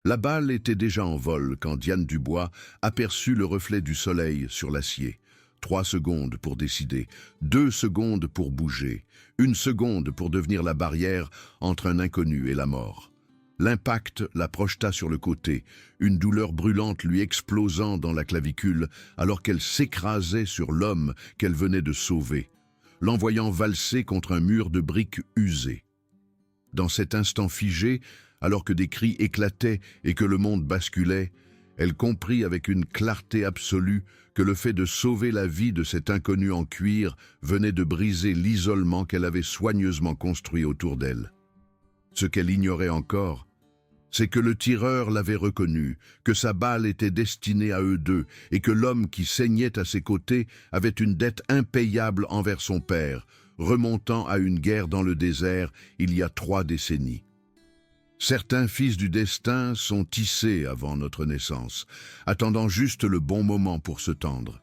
La balle était déjà en vol quand Diane Dubois aperçut le reflet du soleil sur l'acier. 3 secondes pour décider, 2 secondes pour bouger, 1 seconde pour devenir la barrière entre un inconnu et la mort. L'impact la projeta sur le côté, une douleur brûlante lui explosant dans la clavicule alors qu'elle s'écrasait sur l'homme qu'elle venait de sauver, l'envoyant valser contre un mur de briques usées. Dans cet instant figé, alors que des cris éclataient et que le monde basculait, elle comprit avec une clarté absolue que le fait de sauver la vie de cet inconnu en cuir venait de briser l'isolement qu'elle avait soigneusement construit autour d'elle. Ce qu'elle ignorait encore, c'est que le tireur l'avait reconnu, que sa balle était destinée à eux deux et que l'homme qui saignait à ses côtés avait une dette impayable envers son père, remontant à une guerre dans le désert il y a 3 décennies. Certains fils du destin sont tissés avant notre naissance, attendant juste le bon moment pour se tendre.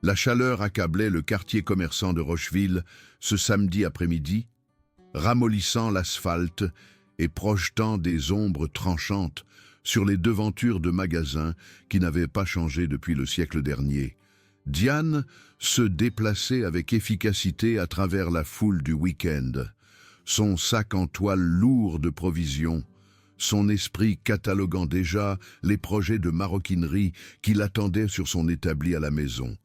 La chaleur accablait le quartier commerçant de Rocheville ce samedi après-midi, ramollissant l'asphalte et projetant des ombres tranchantes sur les devantures de magasins qui n'avaient pas changé depuis le siècle dernier. Diane se déplaçait avec efficacité à travers la foule du week-end, son sac en toile lourd de provisions, son esprit cataloguant déjà les projets de maroquinerie qui l'attendaient sur son établi à la maison.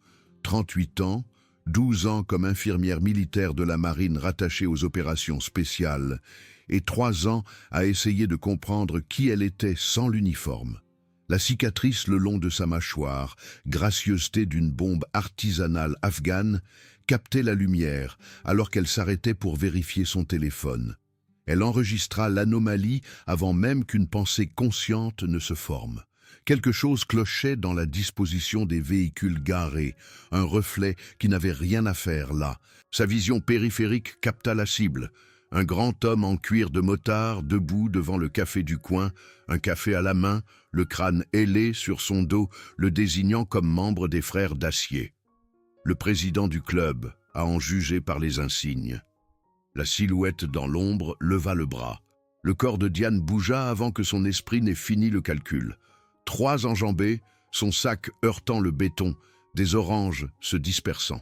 38 ans, 12 ans comme infirmière militaire de la marine rattachée aux opérations spéciales, et 3 ans à essayer de comprendre qui elle était sans l'uniforme. La cicatrice le long de sa mâchoire, gracieuseté d'une bombe artisanale afghane, captait la lumière alors qu'elle s'arrêtait pour vérifier son téléphone. Elle enregistra l'anomalie avant même qu'une pensée consciente ne se forme. Quelque chose clochait dans la disposition des véhicules garés, un reflet qui n'avait rien à faire là. Sa vision périphérique capta la cible. Un grand homme en cuir de motard debout devant le café du coin, un café à la main, le crâne ailé sur son dos, le désignant comme membre des Frères d'Acier. Le président du club, à en juger par les insignes. La silhouette dans l'ombre leva le bras. Le corps de Diane bougea avant que son esprit n'ait fini le calcul. 3 enjambées, son sac heurtant le béton, des oranges se dispersant.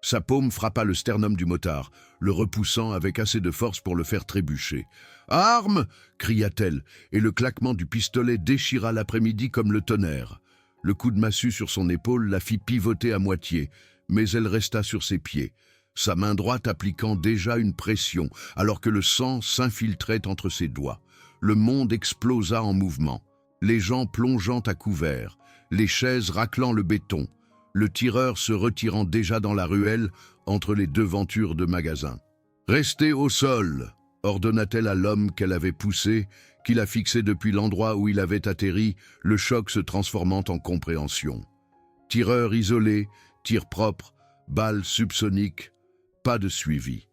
Sa paume frappa le sternum du motard, le repoussant avec assez de force pour le faire trébucher. « Arme !» cria-t-elle, et le claquement du pistolet déchira l'après-midi comme le tonnerre. Le coup de massue sur son épaule la fit pivoter à moitié, mais elle resta sur ses pieds, sa main droite appliquant déjà une pression, alors que le sang s'infiltrait entre ses doigts. Le monde explosa en mouvement, les gens plongeant à couvert, les chaises raclant le béton, le tireur se retirant déjà dans la ruelle entre les devantures de magasins. « Restez au sol !» ordonna-t-elle à l'homme qu'elle avait poussé, qui la fixait depuis l'endroit où il avait atterri, le choc se transformant en compréhension. Tireur isolé, tir propre, balle subsonique, pas de suivi.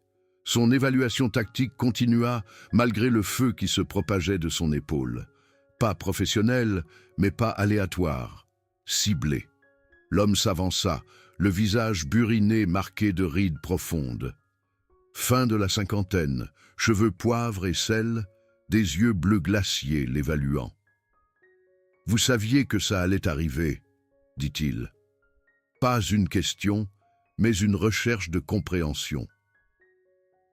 Son évaluation tactique continua malgré le feu qui se propageait de son épaule. Pas professionnel, mais pas aléatoire, ciblé. L'homme s'avança, le visage buriné marqué de rides profondes. Fin de la cinquantaine, cheveux poivre et sel, des yeux bleus glaciers l'évaluant. « Vous saviez que ça allait arriver, » dit-il. Pas une question, mais une recherche de compréhension.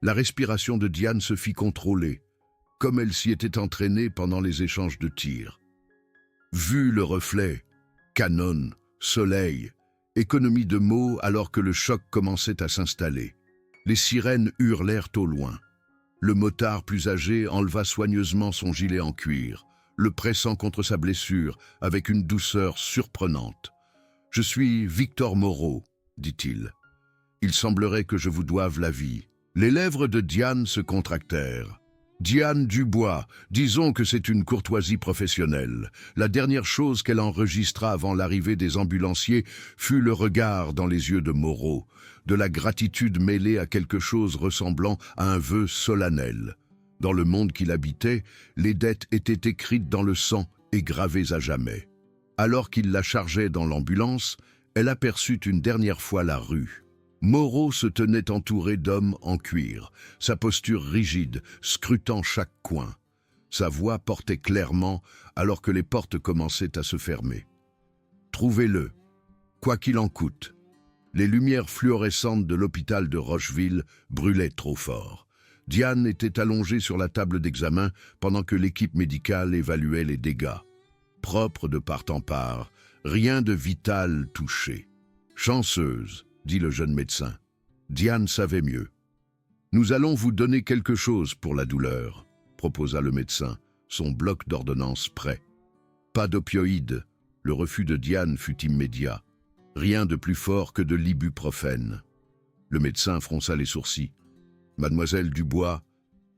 La respiration de Diane se fit contrôler, comme elle s'y était entraînée pendant les échanges de tirs. Vu le reflet, canon, soleil, économie de mots alors que le choc commençait à s'installer. Les sirènes hurlèrent au loin. Le motard plus âgé enleva soigneusement son gilet en cuir, le pressant contre sa blessure avec une douceur surprenante. « Je suis Victor Moreau, » dit-il. « Il semblerait que je vous doive la vie. » Les lèvres de Diane se contractèrent. Diane Dubois, disons que c'est une courtoisie professionnelle. La dernière chose qu'elle enregistra avant l'arrivée des ambulanciers fut le regard dans les yeux de Moreau, de la gratitude mêlée à quelque chose ressemblant à un vœu solennel. Dans le monde qu'il habitait, les dettes étaient écrites dans le sang et gravées à jamais. Alors qu'il la chargeait dans l'ambulance, elle aperçut une dernière fois la rue. Moreau se tenait entouré d'hommes en cuir, sa posture rigide, scrutant chaque coin. Sa voix portait clairement alors que les portes commençaient à se fermer. « Trouvez-le, quoi qu'il en coûte. » Les lumières fluorescentes de l'hôpital de Rocheville brûlaient trop fort. Diane était allongée sur la table d'examen pendant que l'équipe médicale évaluait les dégâts. Propre de part en part, rien de vital touché. « Chanceuse, » dit le jeune médecin. Diane savait mieux. « Nous allons vous donner quelque chose pour la douleur, » proposa le médecin, son bloc d'ordonnance prêt. Pas d'opioïdes, le refus de Diane fut immédiat. Rien de plus fort que de l'ibuprofène. Le médecin fronça les sourcils. « Mademoiselle Dubois,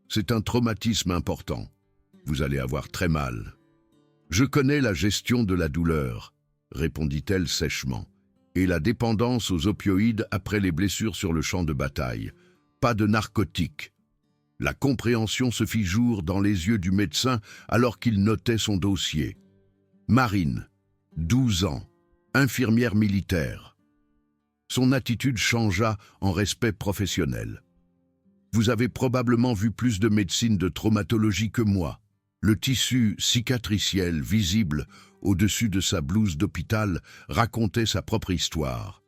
c'est un traumatisme important. Vous allez avoir très mal. »« Je connais la gestion de la douleur, » répondit-elle sèchement, « et la dépendance aux opioïdes après les blessures sur le champ de bataille. Pas de narcotiques. » La compréhension se fit jour dans les yeux du médecin alors qu'il notait son dossier. Marine, 12 ans, infirmière militaire. Son attitude changea en respect professionnel. Vous avez probablement vu plus de médecine de traumatologie que moi. Le tissu cicatriciel visible au-dessus de sa blouse d'hôpital racontait sa propre histoire.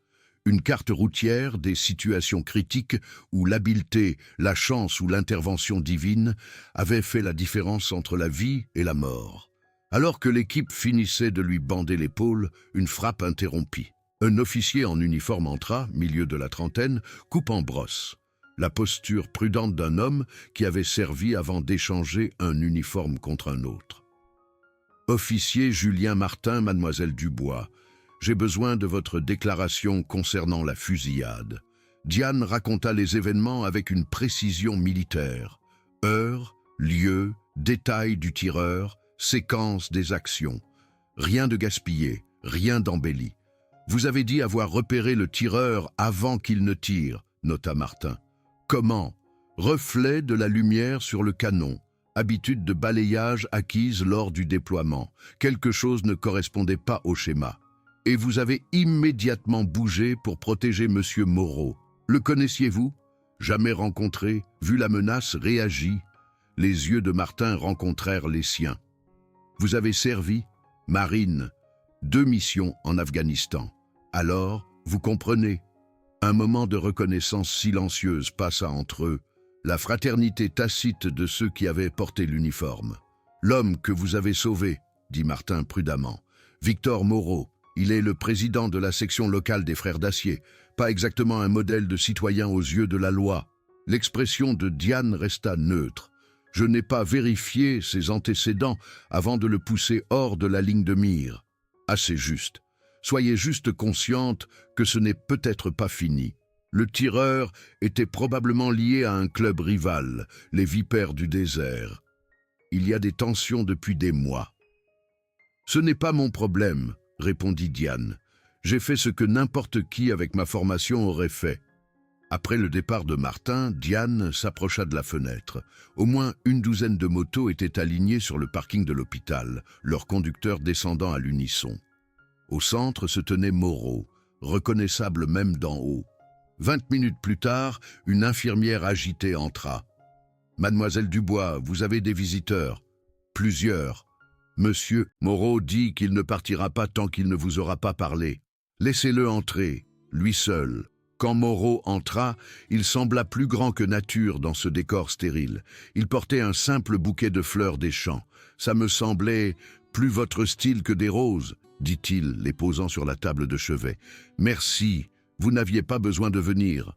Une carte routière des situations critiques où l'habileté, la chance ou l'intervention divine avaient fait la différence entre la vie et la mort. Alors que l'équipe finissait de lui bander l'épaule, une frappe interrompit. Un officier en uniforme entra, milieu de la trentaine, coupe en brosse. La posture prudente d'un homme qui avait servi avant d'échanger un uniforme contre un autre. « Officier Julien Martin, mademoiselle Dubois, j'ai besoin de votre déclaration concernant la fusillade. » Diane raconta les événements avec une précision militaire. Heure, lieu, détail du tireur, séquence des actions. Rien de gaspillé, rien d'embelli. « Vous avez dit avoir repéré le tireur avant qu'il ne tire, » nota Martin. « Comment ? Reflet de la lumière sur le canon. Habitude de balayage acquise lors du déploiement. Quelque chose ne correspondait pas au schéma. Et vous avez immédiatement bougé pour protéger Monsieur Moreau. Le connaissiez-vous ? Jamais rencontré, vu la menace, réagi. » Les yeux de Martin rencontrèrent les siens. « Vous avez servi, marine, 2 missions en Afghanistan. Alors, vous comprenez. » Un moment de reconnaissance silencieuse passa entre eux, la fraternité tacite de ceux qui avaient porté l'uniforme. « L'homme que vous avez sauvé, » dit Martin prudemment. « Victor Moreau, il est le président de la section locale des Frères d'Acier, pas exactement un modèle de citoyen aux yeux de la loi. » L'expression de Diane resta neutre. « Je n'ai pas vérifié ses antécédents avant de le pousser hors de la ligne de mire. » Assez juste. Soyez juste consciente que ce n'est peut-être pas fini. Le tireur était probablement lié à un club rival, les Vipères du désert. Il y a des tensions depuis des mois. « Ce n'est pas mon problème, » répondit Diane. « J'ai fait ce que n'importe qui avec ma formation aurait fait. » Après le départ de Martin, Diane s'approcha de la fenêtre. Au moins une douzaine de motos étaient alignées sur le parking de l'hôpital, leurs conducteurs descendant à l'unisson. Au centre se tenait Moreau, reconnaissable même d'en haut. 20 minutes plus tard, une infirmière agitée entra. « Mademoiselle Dubois, vous avez des visiteurs. »« Plusieurs. »« Monsieur Moreau dit qu'il ne partira pas tant qu'il ne vous aura pas parlé. Laissez-le entrer, lui seul. » Quand Moreau entra, il sembla plus grand que nature dans ce décor stérile. Il portait un simple bouquet de fleurs des champs. « Ça me semblait plus votre style que des roses, » dit-il, les posant sur la table de chevet. « Merci, vous n'aviez pas besoin de venir. »«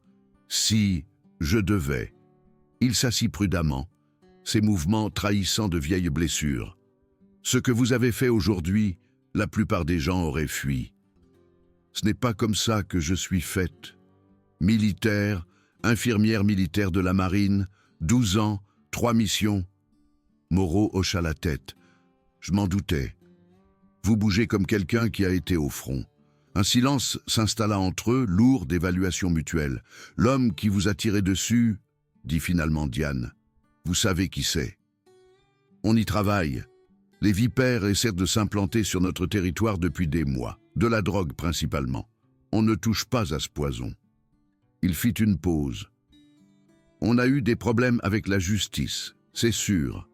Si, je devais. » Il s'assit prudemment, ses mouvements trahissant de vieilles blessures. « Ce que vous avez fait aujourd'hui, la plupart des gens auraient fui. Ce n'est pas comme ça que je suis faite. Militaire, infirmière militaire de la marine, 12 ans, 3 missions. » Moreau hocha la tête. « Je m'en doutais. Vous bougez comme quelqu'un qui a été au front. » Un silence s'installa entre eux, lourd d'évaluation mutuelle. « L'homme qui vous a tiré dessus, » dit finalement Diane. « Vous savez qui c'est. On y travaille. Les Vipères essaient de s'implanter sur notre territoire depuis des mois. De la drogue principalement. On ne touche pas à ce poison. » Il fit une pause. « On a eu des problèmes avec la justice, c'est sûr.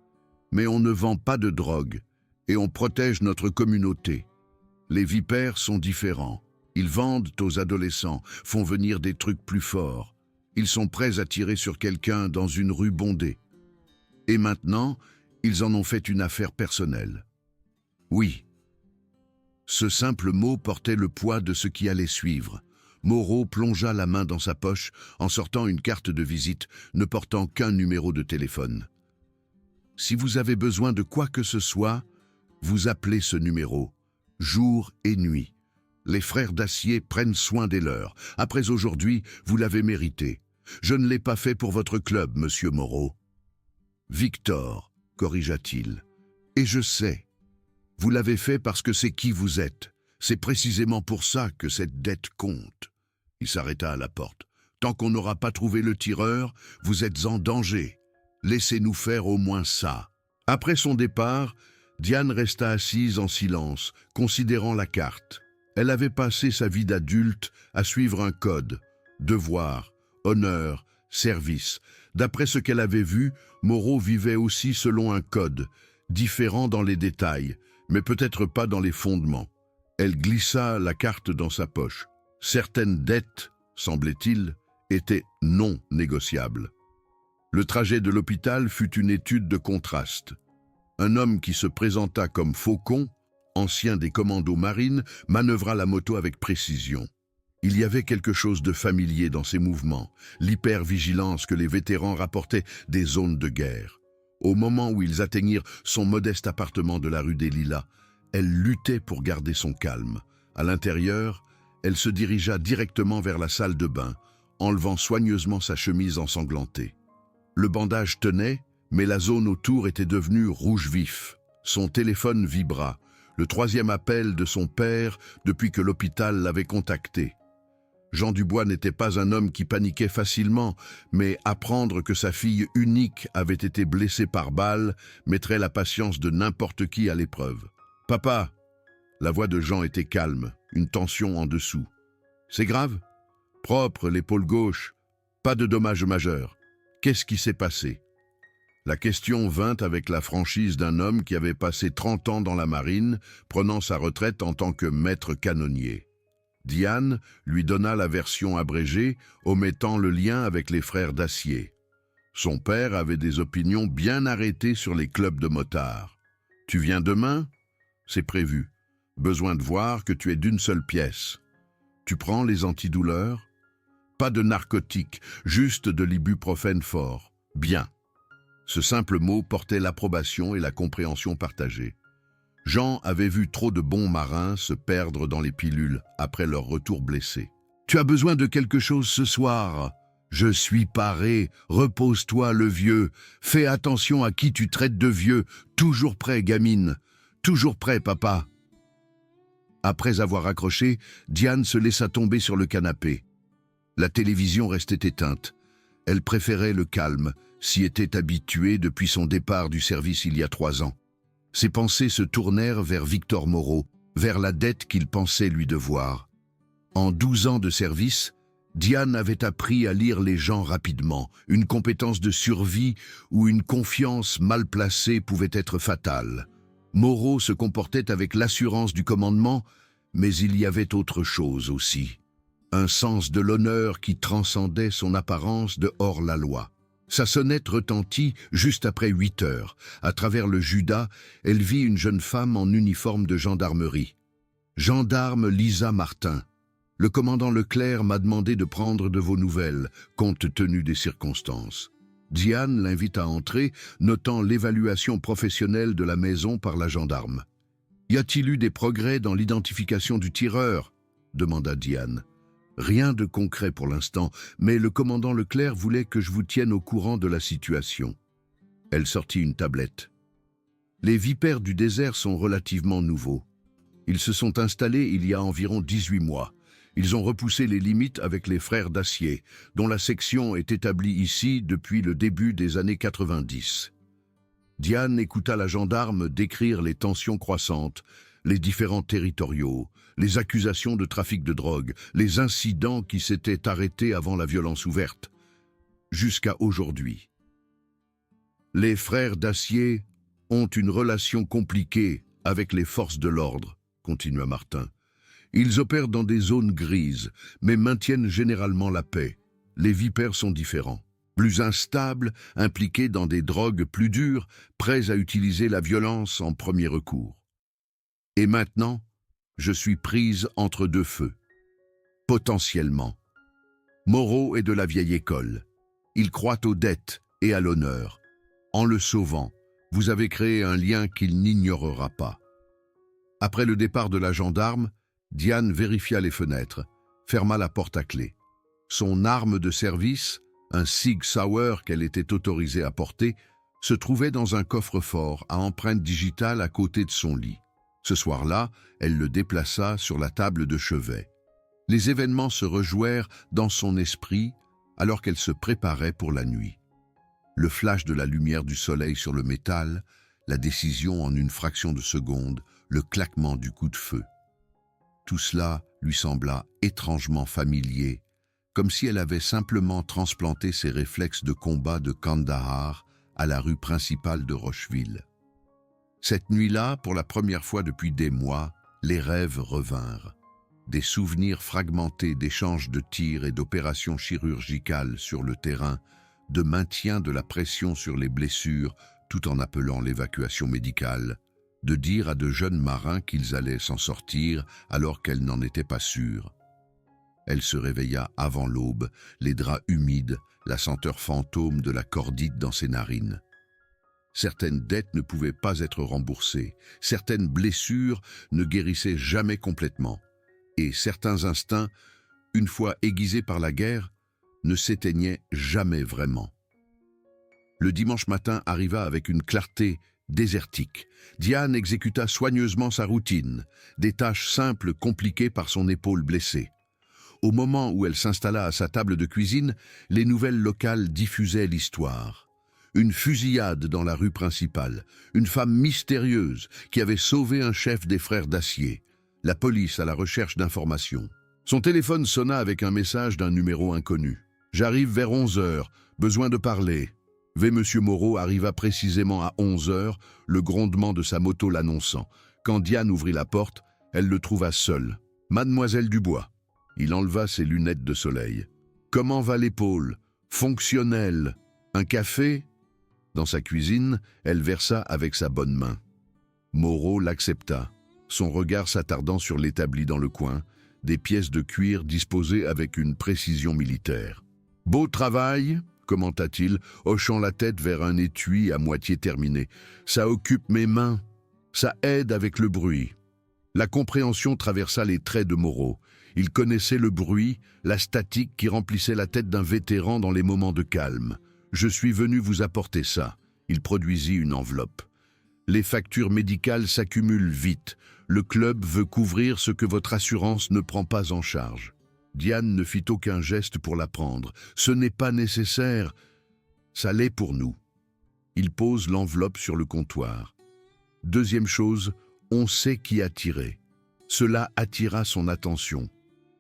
Mais on ne vend pas de drogue et on protège notre communauté. Les vipères sont différents. Ils vendent aux adolescents, font venir des trucs plus forts. Ils sont prêts à tirer sur quelqu'un dans une rue bondée. Et maintenant, ils en ont fait une affaire personnelle. Oui. Ce simple mot portait le poids de ce qui allait suivre. Moreau plongea la main dans sa poche en sortant une carte de visite ne portant qu'un numéro de téléphone. Si vous avez besoin de quoi que ce soit, vous appelez ce numéro, jour et nuit. Les frères d'Acier prennent soin des leurs. Après aujourd'hui, vous l'avez mérité. Je ne l'ai pas fait pour votre club, monsieur Moreau. Victor, corrigea-t-il. Et je sais. Vous l'avez fait parce que c'est qui vous êtes. C'est précisément pour ça que cette dette compte. Il s'arrêta à la porte. Tant qu'on n'aura pas trouvé le tireur, vous êtes en danger. Laissez-nous faire au moins ça. Après son départ, Diane resta assise en silence, considérant la carte. Elle avait passé sa vie d'adulte à suivre un code. Devoir, honneur, service. D'après ce qu'elle avait vu, Moreau vivait aussi selon un code, différent dans les détails, mais peut-être pas dans les fondements. Elle glissa la carte dans sa poche. Certaines dettes, semblait-il, étaient non négociables. Le trajet de l'hôpital fut une étude de contraste. Un homme qui se présenta comme Faucon, ancien des commandos marines, manœuvra la moto avec précision. Il y avait quelque chose de familier dans ses mouvements, l'hypervigilance que les vétérans rapportaient des zones de guerre. Au moment où ils atteignirent son modeste appartement de la rue des Lilas, elle luttait pour garder son calme. À l'intérieur, elle se dirigea directement vers la salle de bain, enlevant soigneusement sa chemise ensanglantée. Le bandage tenait, mais la zone autour était devenue rouge vif. Son téléphone vibra, le 3e appel de son père depuis que l'hôpital l'avait contacté. Jean Dubois n'était pas un homme qui paniquait facilement, mais apprendre que sa fille unique avait été blessée par balle mettrait la patience de n'importe qui à l'épreuve. « Papa !» La voix de Jean était calme, une tension en dessous. « C'est grave ?»« Propre, l'épaule gauche. Pas de dommages majeurs. Qu'est-ce qui s'est passé ?» La question vint avec la franchise d'un homme qui avait passé 30 ans dans la marine, prenant sa retraite en tant que maître canonnier. Diane lui donna la version abrégée, omettant le lien avec les frères d'Acier. Son père avait des opinions bien arrêtées sur les clubs de motards. « Tu viens demain ? C'est prévu. Besoin de voir que tu es d'une seule pièce. Tu prends les antidouleurs ? Pas de narcotiques, juste de l'ibuprofène fort. Bien. » Ce simple mot portait l'approbation et la compréhension partagée. Jean avait vu trop de bons marins se perdre dans les pilules après leur retour blessé. « Tu as besoin de quelque chose ce soir ? Je suis paré, repose-toi le vieux. Fais attention à qui tu traites de vieux. Toujours prêt, gamine. Toujours prêt, papa. » Après avoir accroché, Diane se laissa tomber sur le canapé. La télévision restait éteinte. Elle préférait le calme, s'y était habituée depuis son départ du service il y a 3 ans. Ses pensées se tournèrent vers Victor Moreau, vers la dette qu'il pensait lui devoir. En 12 ans de service, Diane avait appris à lire les gens rapidement, une compétence de survie où une confiance mal placée pouvait être fatale. Moreau se comportait avec l'assurance du commandement, mais il y avait autre chose aussi. Un sens de l'honneur qui transcendait son apparence de hors-la-loi. Sa sonnette retentit juste après 8 heures. À travers le Judas, elle vit une jeune femme en uniforme de gendarmerie. « Gendarme Lisa Martin. Le commandant Leclerc m'a demandé de prendre de vos nouvelles, compte tenu des circonstances. » Diane l'invite à entrer, notant l'évaluation professionnelle de la maison par la gendarme. « Y a-t-il eu des progrès dans l'identification du tireur ?» demanda Diane. « Rien de concret pour l'instant, mais le commandant Leclerc voulait que je vous tienne au courant de la situation. » Elle sortit une tablette. « Les vipères du désert sont relativement nouveaux. Ils se sont installés il y a environ 18 mois. Ils ont repoussé les limites avec les frères d'Acier, dont la section est établie ici depuis le début des années 90. » Diane écouta la gendarme décrire les tensions croissantes, les différents territoriaux, les accusations de trafic de drogue, les incidents qui s'étaient arrêtés avant la violence ouverte, jusqu'à aujourd'hui. Les frères d'Acier ont une relation compliquée avec les forces de l'ordre, continua Martin. Ils opèrent dans des zones grises, mais maintiennent généralement la paix. Les vipères sont différents. Plus instables, impliqués dans des drogues plus dures, prêts à utiliser la violence en premier recours. Et maintenant, je suis prise entre deux feux. Potentiellement. Moreau est de la vieille école. Il croit aux dettes et à l'honneur. En le sauvant, vous avez créé un lien qu'il n'ignorera pas. Après le départ de la gendarme, Diane vérifia les fenêtres, ferma la porte à clé. Son arme de service, un Sig Sauer qu'elle était autorisée à porter, se trouvait dans un coffre-fort à empreinte digitale à côté de son lit. Ce soir-là, elle le déplaça sur la table de chevet. Les événements se rejouèrent dans son esprit alors qu'elle se préparait pour la nuit. Le flash de la lumière du soleil sur le métal, la décision en une fraction de seconde, le claquement du coup de feu. Tout cela lui sembla étrangement familier, comme si elle avait simplement transplanté ses réflexes de combat de Kandahar à la rue principale de Rocheville. Cette nuit-là, pour la première fois depuis des mois, les rêves revinrent. Des souvenirs fragmentés d'échanges de tirs et d'opérations chirurgicales sur le terrain, de maintien de la pression sur les blessures tout en appelant l'évacuation médicale, de dire à de jeunes marins qu'ils allaient s'en sortir alors qu'elle n'en était pas sûre. Elle se réveilla avant l'aube, les draps humides, la senteur fantôme de la cordite dans ses narines. Certaines dettes ne pouvaient pas être remboursées, certaines blessures ne guérissaient jamais complètement, et certains instincts, une fois aiguisés par la guerre, ne s'éteignaient jamais vraiment. Le dimanche matin arriva avec une clarté désertique. Diane exécuta soigneusement sa routine, des tâches simples compliquées par son épaule blessée. Au moment où elle s'installa à sa table de cuisine, les nouvelles locales diffusaient l'histoire. Une fusillade dans la rue principale, une femme mystérieuse qui avait sauvé un chef des frères d'Acier, la police à la recherche d'informations. Son téléphone sonna avec un message d'un numéro inconnu. « J'arrive vers 11 heures, besoin de parler. » Monsieur Moreau arriva précisément à 11 heures, le grondement de sa moto l'annonçant. Quand Diane ouvrit la porte, elle le trouva seul. « Mademoiselle Dubois. » Il enleva ses lunettes de soleil. « Comment va l'épaule? Fonctionnelle. Un café ?» Dans sa cuisine, elle versa avec sa bonne main. Moreau l'accepta, son regard s'attardant sur l'établi dans le coin, des pièces de cuir disposées avec une précision militaire. « Beau travail ?» commenta-t-il, hochant la tête vers un étui à moitié terminé. « Ça occupe mes mains, ça aide avec le bruit. » La compréhension traversa les traits de Moreau. Il connaissait le bruit, la statique qui remplissait la tête d'un vétéran dans les moments de calme. « Je suis venu vous apporter ça. » Il produisit une enveloppe. « Les factures médicales s'accumulent vite. Le club veut couvrir ce que votre assurance ne prend pas en charge. » Diane ne fit aucun geste pour la prendre. « Ce n'est pas nécessaire. Ça l'est pour nous. » Il pose l'enveloppe sur le comptoir. Deuxième chose, on sait qui a tiré. Cela attira son attention.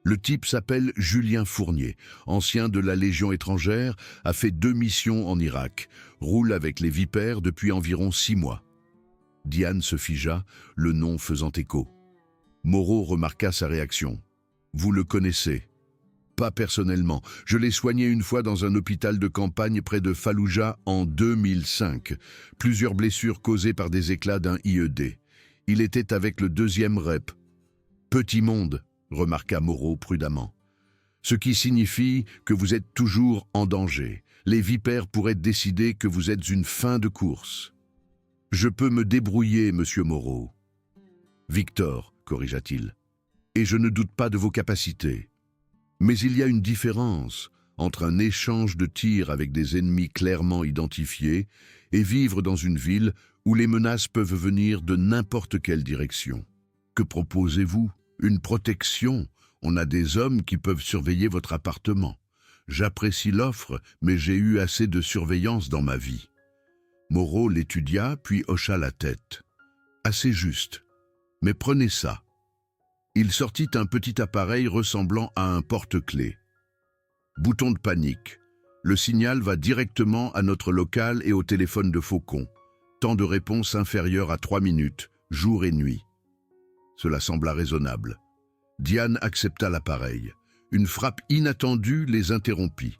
Le type s'appelle Julien Fournier, ancien de la Légion étrangère, a fait 2 missions en Irak, roule avec les Vipères depuis environ 6 mois. Diane se figea, le nom faisant écho. Moreau remarqua sa réaction. « Vous le connaissez ?»« Pas personnellement. Je l'ai soigné une fois dans un hôpital de campagne près de Fallujah en 2005. Plusieurs blessures causées par des éclats d'un IED. Il était avec le 2e rep. Petit monde, remarqua Moreau prudemment. Ce qui signifie que vous êtes toujours en danger. Les Vipères pourraient décider que vous êtes une fin de course. Je peux me débrouiller, monsieur Moreau. Victor, corrigea-t-il. Et je ne doute pas de vos capacités. Mais il y a une différence entre un échange de tirs avec des ennemis clairement identifiés et vivre dans une ville où les menaces peuvent venir de n'importe quelle direction. Que proposez-vous? Une protection? On a des hommes qui peuvent surveiller votre appartement. J'apprécie l'offre, mais j'ai eu assez de surveillance dans ma vie. Moreau l'étudia, puis hocha la tête. Assez juste. Mais prenez ça. Il sortit un petit appareil ressemblant à un porte-clés. Bouton de panique. Le signal va directement à notre local et au téléphone de Faucon. temps de réponse inférieur à 3 minutes, jour et nuit. Cela sembla raisonnable. Diane accepta l'appareil. Une frappe inattendue les interrompit.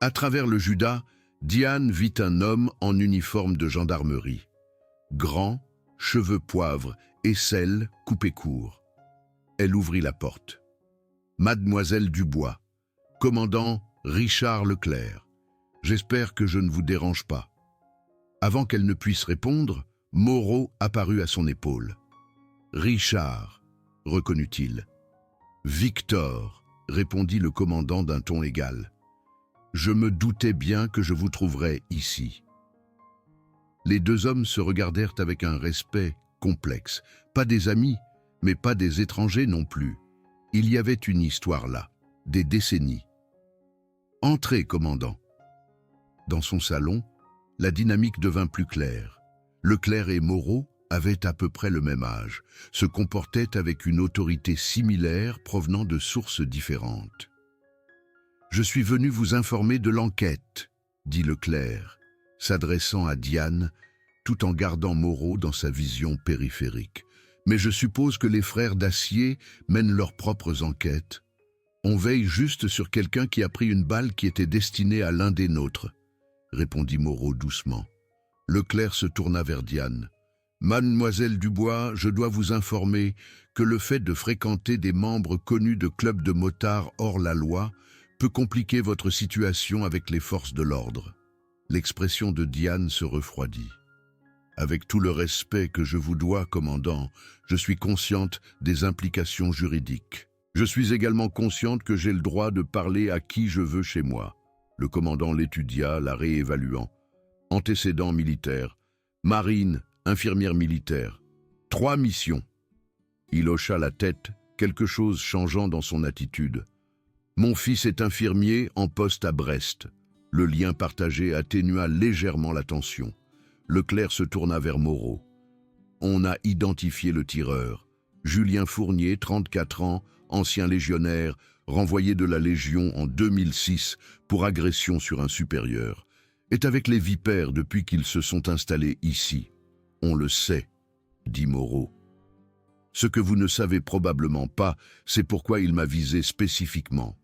À travers le Judas, Diane vit un homme en uniforme de gendarmerie. Grand, cheveux poivre, aisselle coupée court. Elle ouvrit la porte. Mademoiselle Dubois, commandant Richard Leclerc. J'espère que je ne vous dérange pas. Avant qu'elle ne puisse répondre, Moreau apparut à son épaule. Richard, reconnut-il. Victor, répondit le commandant d'un ton égal. Je me doutais bien que je vous trouverais ici. Les deux hommes se regardèrent avec un respect complexe. Pas des amis, mais pas des étrangers non plus. Il y avait une histoire là, des décennies. Entrez, commandant. Dans son salon, la dynamique devint plus claire. Leclerc et Moreau avaient à peu près le même âge, se comportaient avec une autorité similaire provenant de sources différentes. « Je suis venu vous informer de l'enquête, » dit Leclerc, s'adressant à Diane, tout en gardant Moreau dans sa vision périphérique. « Mais je suppose que les frères d'Acier mènent leurs propres enquêtes. On veille juste sur quelqu'un qui a pris une balle qui était destinée à l'un des nôtres, » répondit Moreau doucement. Leclerc se tourna vers Diane. « Mademoiselle Dubois, je dois vous informer que le fait de fréquenter des membres connus de clubs de motards hors la loi peut compliquer votre situation avec les forces de l'ordre. » L'expression de Diane se refroidit. « Avec tout le respect que je vous dois, commandant, je suis consciente des implications juridiques. Je suis également consciente que j'ai le droit de parler à qui je veux chez moi. » Le commandant l'étudia, la réévaluant. « Antécédents militaires. Marine, infirmière militaire. 3 missions. » Il hocha la tête, quelque chose changeant dans son attitude. « Mon fils est infirmier en poste à Brest. » Le lien partagé atténua légèrement la tension. Leclerc se tourna vers Moreau. « On a identifié le tireur. Julien Fournier, 34 ans, ancien légionnaire, renvoyé de la Légion en 2006 pour agression sur un supérieur, est avec les Vipères depuis qu'ils se sont installés ici. On le sait, » dit Moreau. « Ce que vous ne savez probablement pas, c'est pourquoi il m'a visé spécifiquement. »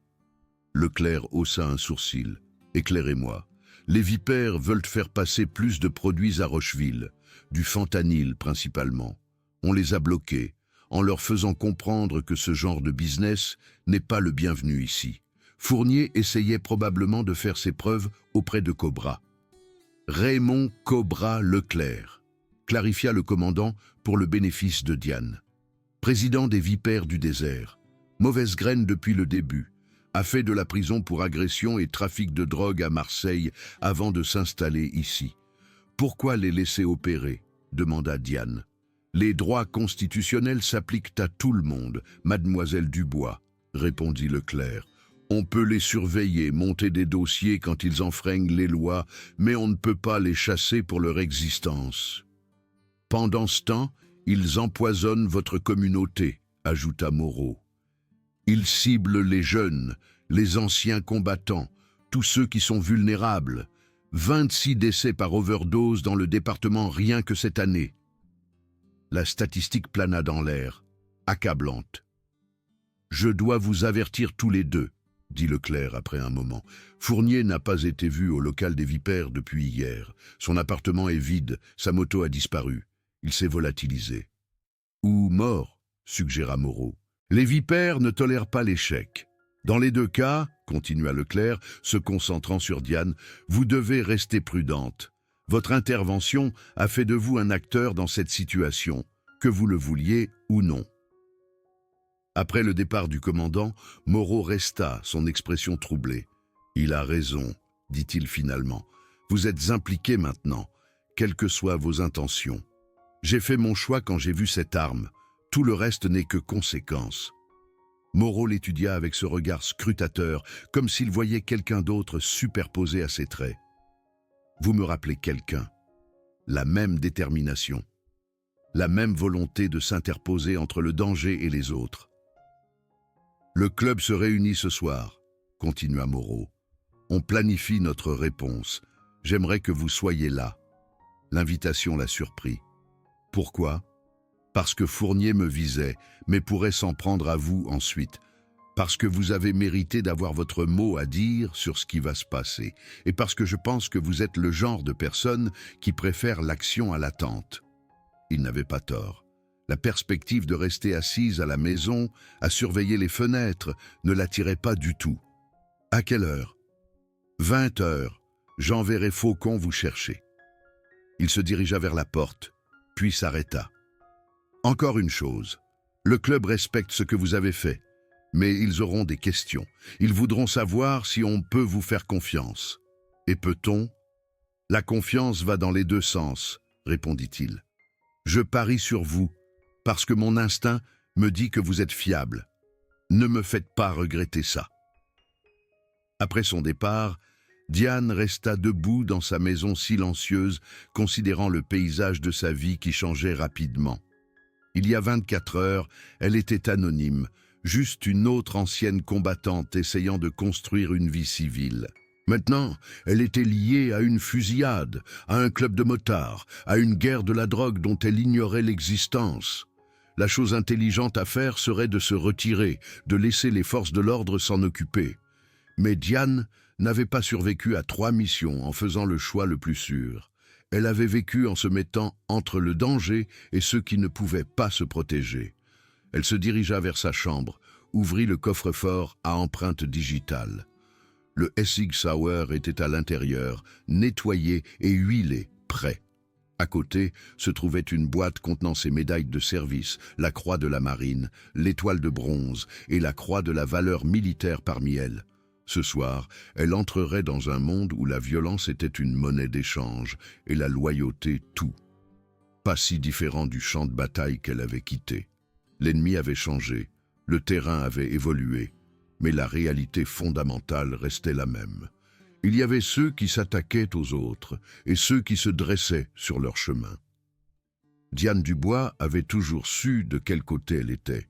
Leclerc haussa un sourcil. « Éclairez-moi. Les Vipères veulent faire passer plus de produits à Rocheville, du fentanyl principalement. On les a bloqués, en leur faisant comprendre que ce genre de business n'est pas le bienvenu ici. Fournier essayait probablement de faire ses preuves auprès de Cobra. » Raymond Cobra Leclerc, clarifia le commandant pour le bénéfice de Diane. Président des Vipères du désert, mauvaise graine depuis le début, a fait de la prison pour agression et trafic de drogue à Marseille avant de s'installer ici. Pourquoi les laisser opérer ? Demanda Diane. Les droits constitutionnels s'appliquent à tout le monde, mademoiselle Dubois, répondit Leclerc. On peut les surveiller, monter des dossiers quand ils enfreignent les lois, mais on ne peut pas les chasser pour leur existence. Pendant ce temps, ils empoisonnent votre communauté, ajouta Moreau. Ils ciblent les jeunes, les anciens combattants, tous ceux qui sont vulnérables. 26 décès par overdose dans le département rien que cette année. La statistique plana dans l'air, accablante. « Je dois vous avertir tous les deux, » dit Leclerc après un moment. « Fournier n'a pas été vu au local des Vipères depuis hier. Son appartement est vide, sa moto a disparu. Il s'est volatilisé. »« Ou mort, » suggéra Moreau. « Les Vipères ne tolèrent pas l'échec. Dans les deux cas, » continua Leclerc, se concentrant sur Diane, « vous devez rester prudente. Votre intervention a fait de vous un acteur dans cette situation, que vous le vouliez ou non. » Après le départ du commandant, Moreau resta, son expression troublée. « Il a raison, » dit-il finalement. « Vous êtes impliqué maintenant, quelles que soient vos intentions. J'ai fait mon choix quand j'ai vu cette arme. Tout le reste n'est que conséquence. » Moreau l'étudia avec ce regard scrutateur, comme s'il voyait quelqu'un d'autre superposé à ses traits. « Vous me rappelez quelqu'un. La même détermination. La même volonté de s'interposer entre le danger et les autres. » « Le club se réunit ce soir, » continua Moreau. « On planifie notre réponse. J'aimerais que vous soyez là. » L'invitation la surprit. Pourquoi? Parce que Fournier me visait, mais pourrait s'en prendre à vous ensuite. Parce que vous avez mérité d'avoir votre mot à dire sur ce qui va se passer. Et parce que je pense que vous êtes le genre de personne qui préfère l'action à l'attente. Il n'avait pas tort. La perspective de rester assise à la maison, à surveiller les fenêtres, ne l'attirait pas du tout. À quelle heure? 20 heures. J'enverrai Faucon vous chercher. Il se dirigea vers la porte, puis s'arrêta. Encore une chose. Le club respecte ce que vous avez fait, mais ils auront des questions. Ils voudront savoir si on peut vous faire confiance. Et peut-on? La confiance va dans les deux sens, répondit-il. Je parie sur vous, parce que mon instinct me dit que vous êtes fiable. Ne me faites pas regretter ça. Après son départ, Diane resta debout dans sa maison silencieuse, considérant le paysage de sa vie qui changeait rapidement. Il y a 24 heures, elle était anonyme, juste une autre ancienne combattante essayant de construire une vie civile. Maintenant, elle était liée à une fusillade, à un club de motards, à une guerre de la drogue dont elle ignorait l'existence. La chose intelligente à faire serait de se retirer, de laisser les forces de l'ordre s'en occuper. Mais Diane n'avait pas survécu à 3 missions en faisant le choix le plus sûr. Elle avait vécu en se mettant entre le danger et ceux qui ne pouvaient pas se protéger. Elle se dirigea vers sa chambre, ouvrit le coffre-fort à empreinte digitale. Le Essig Sauer était à l'intérieur, nettoyé et huilé, prêt. À côté se trouvait une boîte contenant ses médailles de service, la croix de la marine, l'étoile de bronze et la croix de la valeur militaire parmi elles. Ce soir, elle entrerait dans un monde où la violence était une monnaie d'échange et la loyauté tout. Pas si différent du champ de bataille qu'elle avait quitté. L'ennemi avait changé, le terrain avait évolué, mais la réalité fondamentale restait la même. Il y avait ceux qui s'attaquaient aux autres et ceux qui se dressaient sur leur chemin. Diane Dubois avait toujours su de quel côté elle était.